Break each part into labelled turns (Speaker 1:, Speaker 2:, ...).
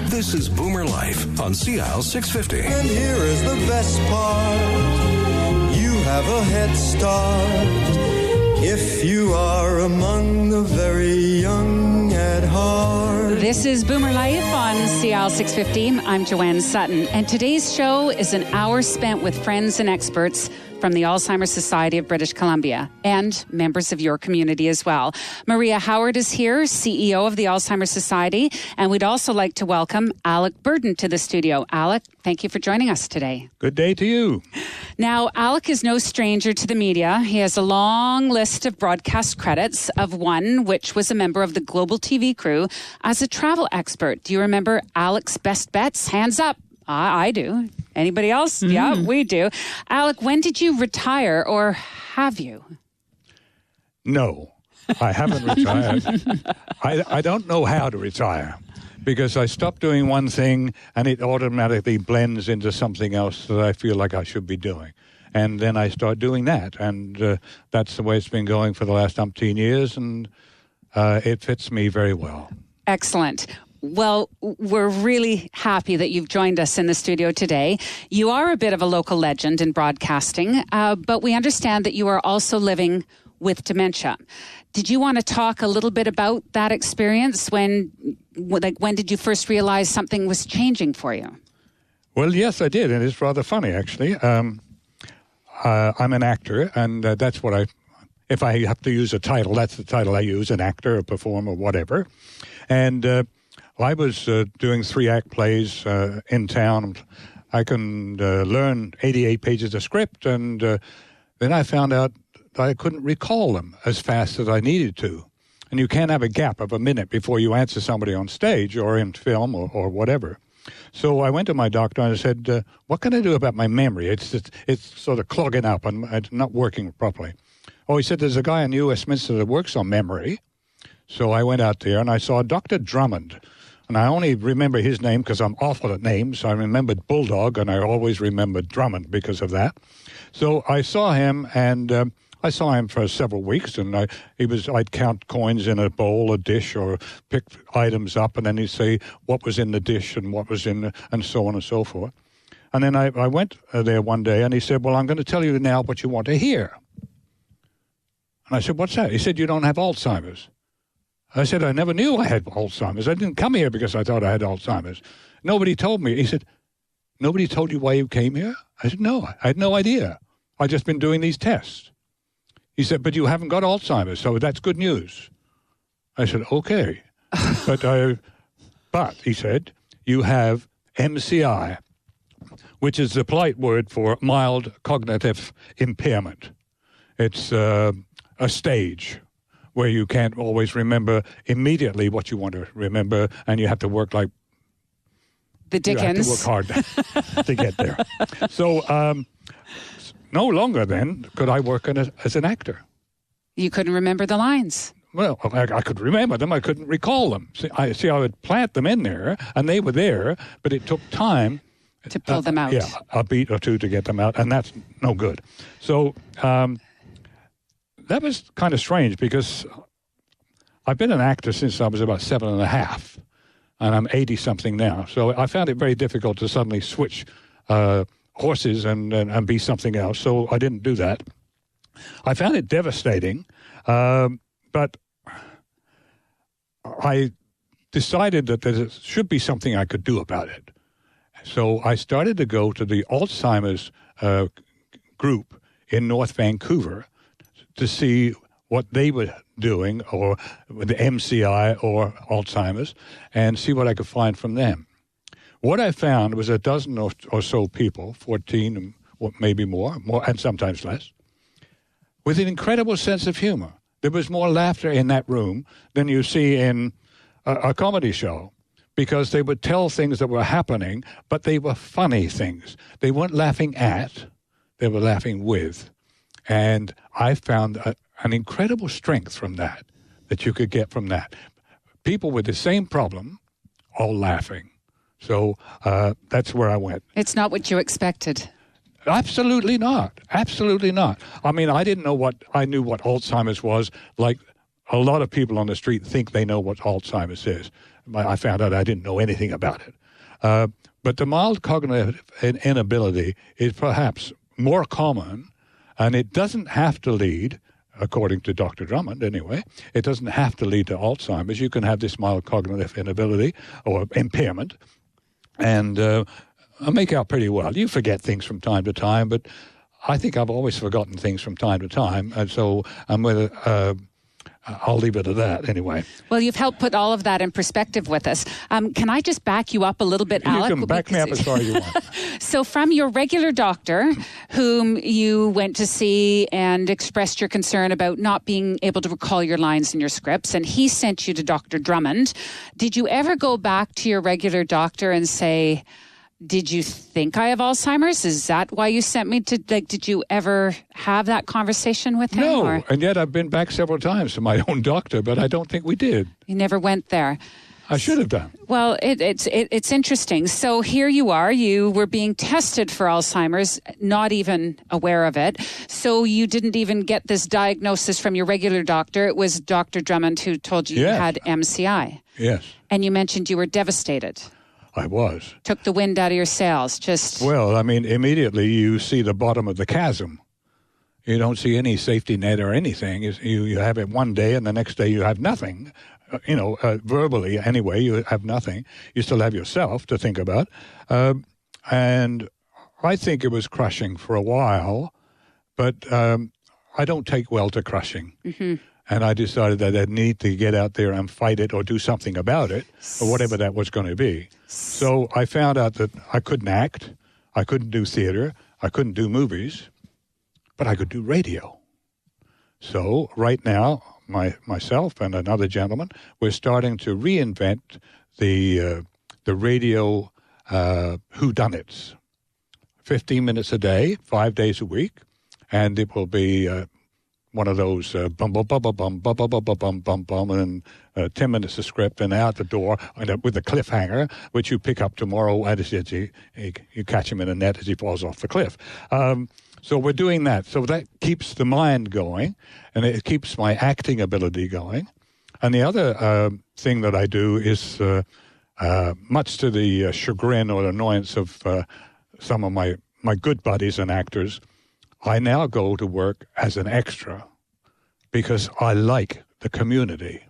Speaker 1: This is BoomerLife on Sept19th2016.
Speaker 2: And here is the best part. You have a head start if you are among the very young at heart.
Speaker 3: This is BoomerLife on Sept19th2016. I'm Joanne Sutton, and today's show is an hour spent with friends and experts from the Alzheimer's Society of British Columbia and members of your community as well. Maria Howard is here, CEO of the Alzheimer's Society, and we'd also like to welcome Alec Burden to the studio. Alec, thank you for joining us today.
Speaker 4: Good day to you.
Speaker 3: Now, Alec is no stranger to the media. He has a long list of broadcast credits, of one which was a member of the Global TV crew as a travel expert. Do you remember Alec's best bets? Hands up. I do. Anybody else? Mm-hmm. Yeah, we do. Alec, when did you retire, or have you?
Speaker 4: No, I haven't retired. I don't know how to retire, because I stopped doing one thing and it automatically blends into something else that I feel like I should be doing. And then I start doing that. And that's the way it's been going for the last umpteen years, and it fits me very well.
Speaker 3: Excellent. Well, we're really happy that you've joined us in the studio today. You are a bit of a local legend in broadcasting, but we understand that you are also living with dementia. Did you want to talk a little bit about that experience? When did you first realize something was changing for you?
Speaker 4: Well, yes, I did, and it's rather funny, actually. I'm an actor, and that's what if I have to use a title, that's the title I use, an actor, a performer, whatever. And I was doing 3-act plays in town. I can learn 88 pages of script, and then I found out that I couldn't recall them as fast as I needed to. And you can't have a gap of a minute before you answer somebody on stage or in film or whatever. So I went to my doctor and I said, what can I do about my memory? It's sort of clogging up and it's not working properly. Oh, he said, there's a guy in New Westminster that works on memory. So I went out there and I saw Dr. Drummond. And I only remember his name because I'm awful at names. I remembered Bulldog, and I always remembered Drummond because of that. So I saw him, and I saw him for several weeks. And I'd count coins in a bowl, a dish, or pick items up, and then he'd say what was in the dish and what was in, and so on and so forth. And then I went there one day, and he said, "Well, I'm going to tell you now what you want to hear." And I said, "What's that?" He said, "You don't have Alzheimer's." I said, "I never knew I had Alzheimer's. I didn't come here because I thought I had Alzheimer's. Nobody told me." He said, "Nobody told you why you came here?" I said, "No, I had no idea. I've just been doing these tests." He said, "But you haven't got Alzheimer's, so that's good news." I said, "Okay." But he said, "You have MCI, which is the polite word for mild cognitive impairment. It's a stage where you can't always remember immediately what you want to remember, and you have to work like
Speaker 3: the Dickens.
Speaker 4: You have to work hard to get there. So no longer then could I work as an actor.
Speaker 3: You couldn't remember the lines.
Speaker 4: Well, I could remember them. I couldn't recall them. See, I would plant them in there, and they were there, but it took time
Speaker 3: to pull them out.
Speaker 4: Yeah, a beat or two to get them out, and that's no good. So that was kind of strange because I've been an actor since I was about 7.5, and I'm 80-something now. So I found it very difficult to suddenly switch horses and be something else. So I didn't do that. I found it devastating, but I decided that there should be something I could do about it. So I started to go to the Alzheimer's group in North Vancouver to see what they were doing, or with the MCI or Alzheimer's, and see what I could find from them. What I found was a dozen or so people, 14, maybe more, and sometimes less, with an incredible sense of humor. There was more laughter in that room than you see in a comedy show, because they would tell things that were happening, but they were funny things. They weren't laughing at, they were laughing with. And I found an incredible strength from that you could get from that. People with the same problem, all laughing. So that's where I went.
Speaker 3: It's not what you expected.
Speaker 4: Absolutely not. Absolutely not. I mean, I didn't know I knew what Alzheimer's was like a lot of people on the street think they know what Alzheimer's is. I found out I didn't know anything about it. But the mild cognitive inability is perhaps more common, and it doesn't have to lead, according to Dr. Drummond anyway, it doesn't have to lead to Alzheimer's. You can have this mild cognitive inability or impairment and make out pretty well. You forget things from time to time, but I think I've always forgotten things from time to time, and so I'll leave it at that anyway.
Speaker 3: Well, you've helped put all of that in perspective with us. Can I just back you up a little bit, Alec?
Speaker 4: You can back me up as far as you want.
Speaker 3: So from your regular doctor, whom you went to see and expressed your concern about not being able to recall your lines in your scripts, and he sent you to Dr. Drummond, did you ever go back to your regular doctor and say, did you think I have Alzheimer's? Is that why you sent me to, did you ever have that conversation with him?
Speaker 4: No,
Speaker 3: or?
Speaker 4: And yet I've been back several times to my own doctor, but I don't think we did.
Speaker 3: You never went there.
Speaker 4: I should have done.
Speaker 3: Well, it's interesting. So here you are. You were being tested for Alzheimer's, not even aware of it. So you didn't even get this diagnosis from your regular doctor. It was Dr. Drummond who told you you had MCI.
Speaker 4: Yes.
Speaker 3: And you mentioned you were devastated.
Speaker 4: I was.
Speaker 3: Took the wind out of your sails.
Speaker 4: Well, I mean, immediately you see the bottom of the chasm. You don't see any safety net or anything. You have it one day, and the next day you have nothing. Verbally anyway, you have nothing. You still have yourself to think about. And I think it was crushing for a while, but I don't take well to crushing. Mm-hmm. And I decided that I'd need to get out there and fight it or do something about it, or whatever that was going to be. So I found out that I couldn't act, I couldn't do theater, I couldn't do movies, but I could do radio. So right now, myself and another gentleman, we're starting to reinvent the radio whodunits. 15 minutes a day, 5 days a week, and it will be one of those bum, bum, bum, bum, bum, bum, bum, bum, bum, bum, bum, and 10 minutes of script and out the door with a cliffhanger, which you pick up tomorrow as you catch him in a net as he falls off the cliff. So we're doing that. So that keeps the mind going, and it keeps my acting ability going. And the other thing that I do is, much to the chagrin or annoyance of some of my good buddies and actors, I now go to work as an extra because I like the community.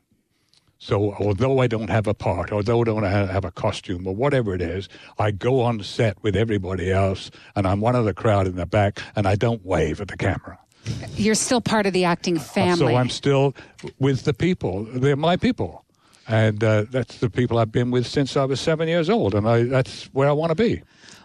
Speaker 4: So although I don't have a part, although I don't have a costume or whatever it is, I go on set with everybody else, and I'm one of the crowd in the back, and I don't wave at the camera.
Speaker 3: You're still part of the acting family.
Speaker 4: So I'm still with the people. They're my people. And that's the people I've been with since I was 7 years old, and that's where I want to be.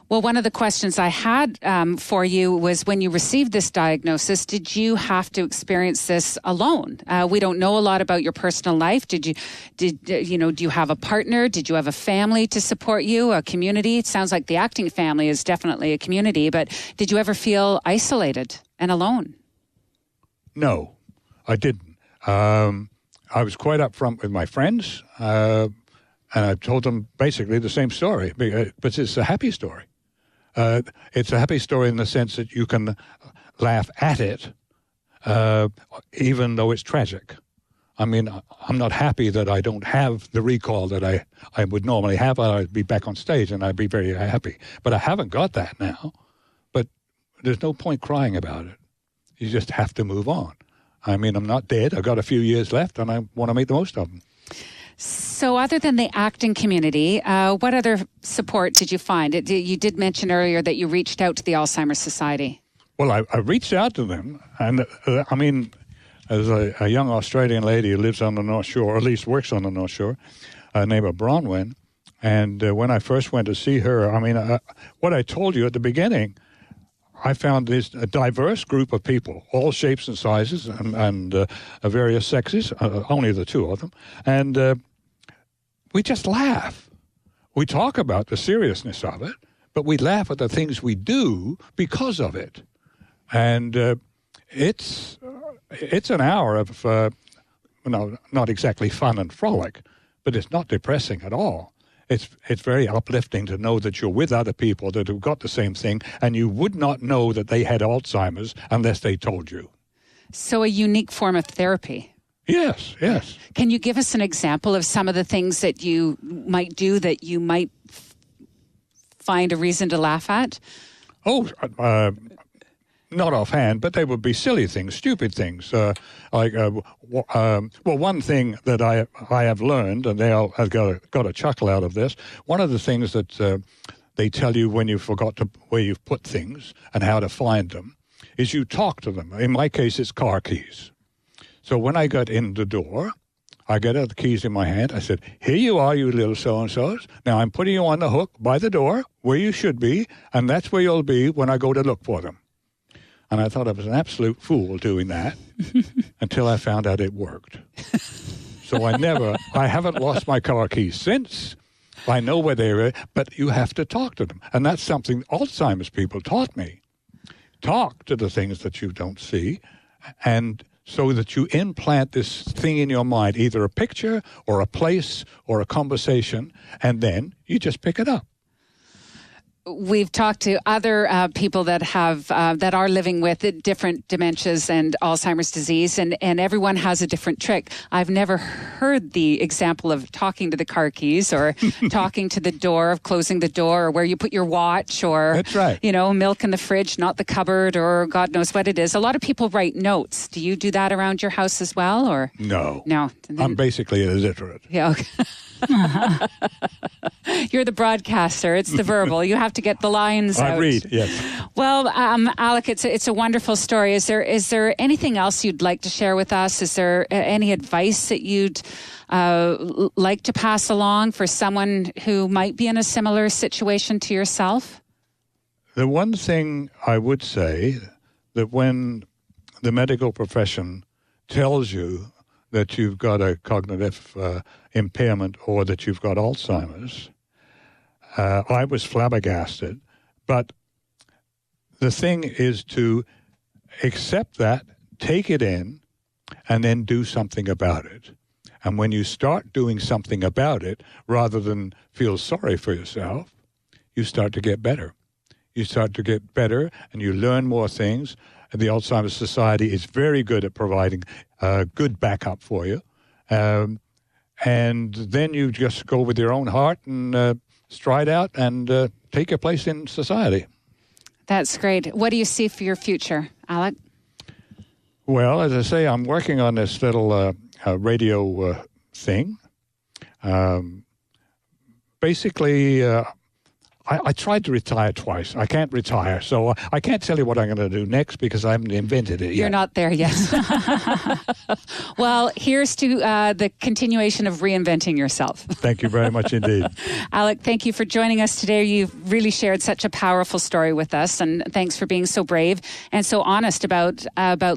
Speaker 3: Well, one of the questions I had for you was, when you received this diagnosis, did you have to experience this alone? We don't know a lot about your personal life. Do you have a partner? Did you have a family to support you, a community? It sounds like the acting family is definitely a community, but did you ever feel isolated and alone?
Speaker 4: No, I didn't. I was quite upfront with my friends, and I told them basically the same story, but it's a happy story. It's a happy story in the sense that you can laugh at it, even though it's tragic. I mean, I'm not happy that I don't have the recall that I would normally have. I'd be back on stage and I'd be very happy. But I haven't got that now. But there's no point crying about it. You just have to move on. I mean, I'm not dead. I've got a few years left, and I want to make the most of them.
Speaker 3: So other than the acting community, what other support did you find? You did mention earlier that you reached out to the Alzheimer's Society.
Speaker 4: Well, I reached out to them, and I mean, as a young Australian lady who lives on the North Shore, or at least works on the North Shore, named Bronwyn, and when I first went to see her, I mean, what I told you at the beginning, I found this a diverse group of people, all shapes and sizes and various sexes, only the two of them. And we just laugh. We talk about the seriousness of it, but we laugh at the things we do because of it. And it's an hour of, not exactly fun and frolic, but it's not depressing at all. It's very uplifting to know that you're with other people that have got the same thing, and you would not know that they had Alzheimer's unless they told you.
Speaker 3: So a unique form of therapy.
Speaker 4: Yes, yes.
Speaker 3: Can you give us an example of some of the things that you might do that you might find a reason to laugh at?
Speaker 4: Oh, not offhand, but they would be silly things, stupid things. One thing that I have learned, and I've got a chuckle out of this, one of the things that they tell you when you forgot where you've put things and how to find them is you talk to them. In my case, it's car keys. So when I got in the door, I got the keys in my hand. I said, here you are, you little so-and-sos. Now I'm putting you on the hook by the door where you should be, and that's where you'll be when I go to look for them. And I thought I was an absolute fool doing that until I found out it worked. So I haven't lost my car keys since. I know where they are, but you have to talk to them. And that's something Alzheimer's people taught me. Talk to the things that you don't see, and so that you implant this thing in your mind, either a picture or a place or a conversation, and then you just pick it up.
Speaker 3: We've talked to other people that have that are living with different dementias and Alzheimer's disease, and everyone has a different trick. I've never heard the example of talking to the car keys or talking to the door, of closing the door, or where you put your watch, or
Speaker 4: that's right.
Speaker 3: Milk in the fridge, not the cupboard, or God knows what it is. A lot of people write notes. Do you do that around your house as well, or
Speaker 4: no?
Speaker 3: No,
Speaker 4: I'm basically illiterate.
Speaker 3: Yeah. Okay. You're the broadcaster. It's the verbal. You have to get the lines out.
Speaker 4: I read, yes.
Speaker 3: Well, Alec, it's a wonderful story. Is there anything else you'd like to share with us? Is there any advice that you'd like to pass along for someone who might be in a similar situation to yourself?
Speaker 4: The one thing I would say, that when the medical profession tells you that you've got a cognitive impairment or that you've got Alzheimer's, I was flabbergasted. But the thing is to accept that, take it in, and then do something about it. And when you start doing something about it, rather than feel sorry for yourself, you start to get better. You start to get better, and you learn more things. And the Alzheimer's Society is very good at providing good backup for you. And then you just go with your own heart and stride out and take your place in society.
Speaker 3: That's great. What do you see for your future, Alec?
Speaker 4: Well, as I say, I'm working on this little radio thing. Basically, I tried to retire twice. I can't retire, so I can't tell you what I'm going to do next because I haven't invented it yet.
Speaker 3: You're not there yet. Well, here's to the continuation of reinventing yourself.
Speaker 4: Thank you very much indeed.
Speaker 3: Alec, thank you for joining us today. You've really shared such a powerful story with us, and thanks for being so brave and so honest about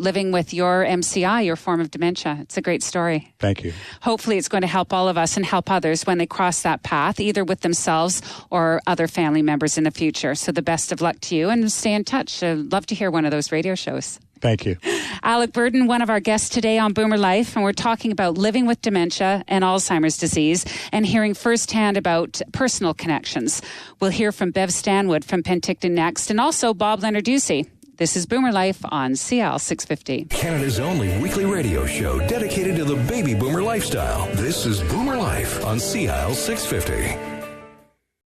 Speaker 3: living with your MCI, your form of dementia. It's a great story.
Speaker 4: Thank you. Hopefully
Speaker 3: it's going to help all of us and help others when they cross that path, either with themselves or other family members in the future. So the best of luck to you, and stay in touch. I'd love to hear one of those radio shows.
Speaker 4: Thank you.
Speaker 3: Alec Burden, one of our guests today on Boomer Life, and we're talking about living with dementia and Alzheimer's disease and hearing firsthand about personal connections. We'll hear from Bev Stanwood from Penticton next, and also Bob Leonard-Ducey. This is Boomer Life on CL 650.
Speaker 1: Canada's only weekly radio show dedicated to the baby boomer lifestyle. This is Boomer Life on CL 650.